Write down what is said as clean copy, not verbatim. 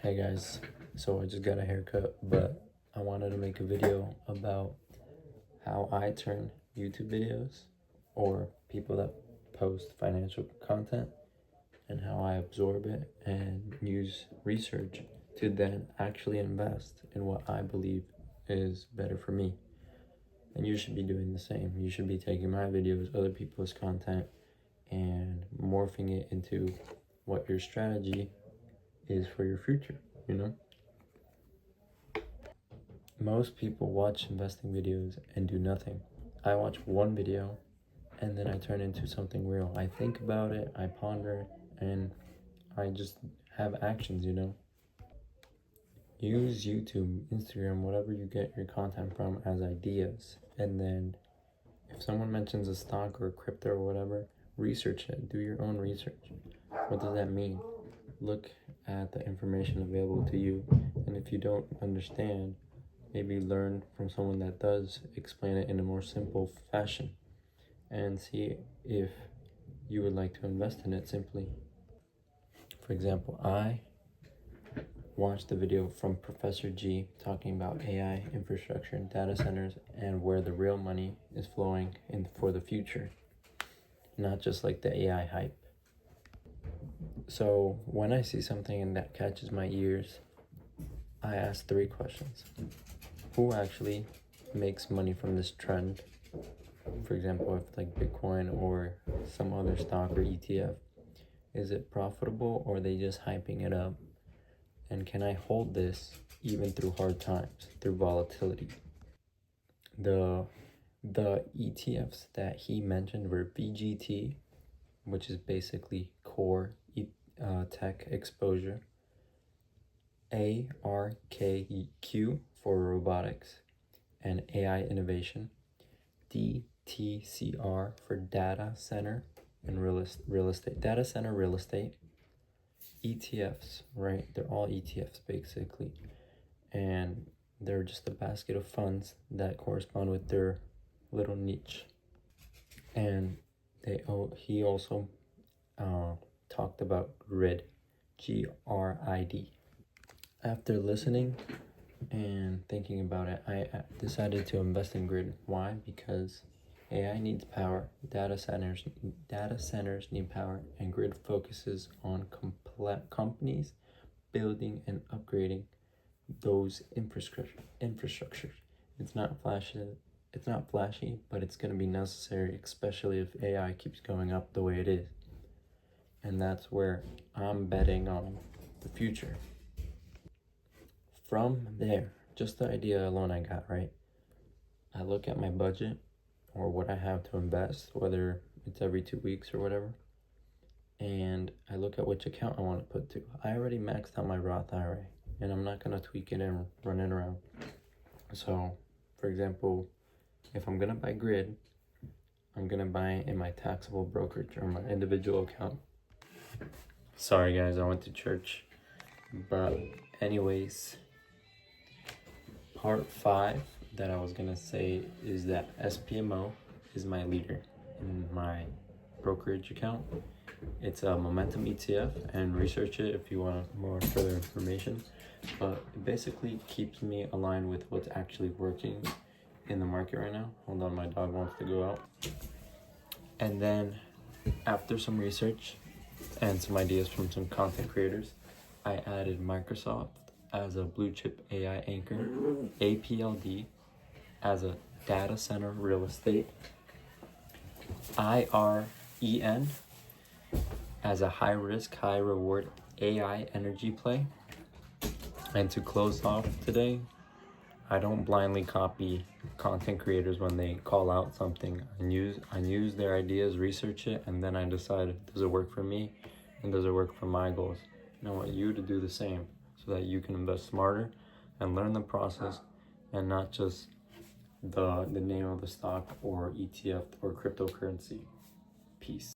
Hey guys, so I just got a haircut, but I wanted to make a video about how I turn YouTube videos or people that post financial content and how I absorb it and use research to then actually invest in what I believe is better for me. And you should be doing the same. You should be taking my videos, other people's content, and morphing it into what your strategy is for your future, you know? Most people watch investing videos and do nothing. I watch one video and then I turn into something real. I think about it, I ponder, and I just have actions, you know? Use YouTube, Instagram, whatever you get your content from as ideas. And then if someone mentions a stock or a crypto or whatever, research it. Do your own research. What does that mean? Look at the information available to you. And if you don't understand, maybe learn from someone that does explain it in a more simple fashion and see if you would like to invest in it simply. For example, I watched the video from Professor G talking about AI infrastructure and data centers and where the real money is flowing in for the future, not just like the AI hype. So when I see something that catches my ears, I ask 3 questions. Who actually makes money from this trend? For example, if like Bitcoin or some other stock or ETF, is it profitable or are they just hyping it up? And can I hold this even through hard times, through volatility? The ETFs that he mentioned were VGT, which is basically core tech exposure, ARKQ for robotics and AI innovation, DTCR for data center and real estate, data center real estate, ETFs, right? They're all ETFs basically, and they're just a basket of funds that correspond with their little niche. And he also talked about GRID, GRID. After listening and thinking about it, I decided to invest in GRID. Why? Because AI needs power, data centers need power, and GRID focuses on companies building and upgrading those infrastructures. It's not flashy, but it's going to be necessary, especially if AI keeps going up the way it is. And that's where I'm betting on the future. From there, just the idea alone I got, right? I look at my budget or what I have to invest, whether it's every 2 weeks or whatever, and I look at which account I want to put to. I already maxed out my Roth IRA, and I'm not going to tweak it and run it around. So, for example, if I'm going to buy GRID, I'm going to buy it in my taxable brokerage or my individual account. Sorry guys, I went to church. But anyways, part 5 that I was going to say is that SPMO is my leader in my brokerage account. It's a momentum ETF, and research it if you want more further information. But it basically keeps me aligned with what's actually working in the market right now. Hold on, my dog wants to go out. And then after some research and some ideas from some content creators, I added Microsoft as a blue chip AI anchor, APLD as a data center real estate, IREN as a high risk, high reward AI energy play. And to close off today, I don't blindly copy content creators when they call out something. I use their ideas, research it, and then I decide, does it work for me and does it work for my goals? And I want you to do the same so that you can invest smarter and learn the process and not just the name of the stock or ETF or cryptocurrency. Peace.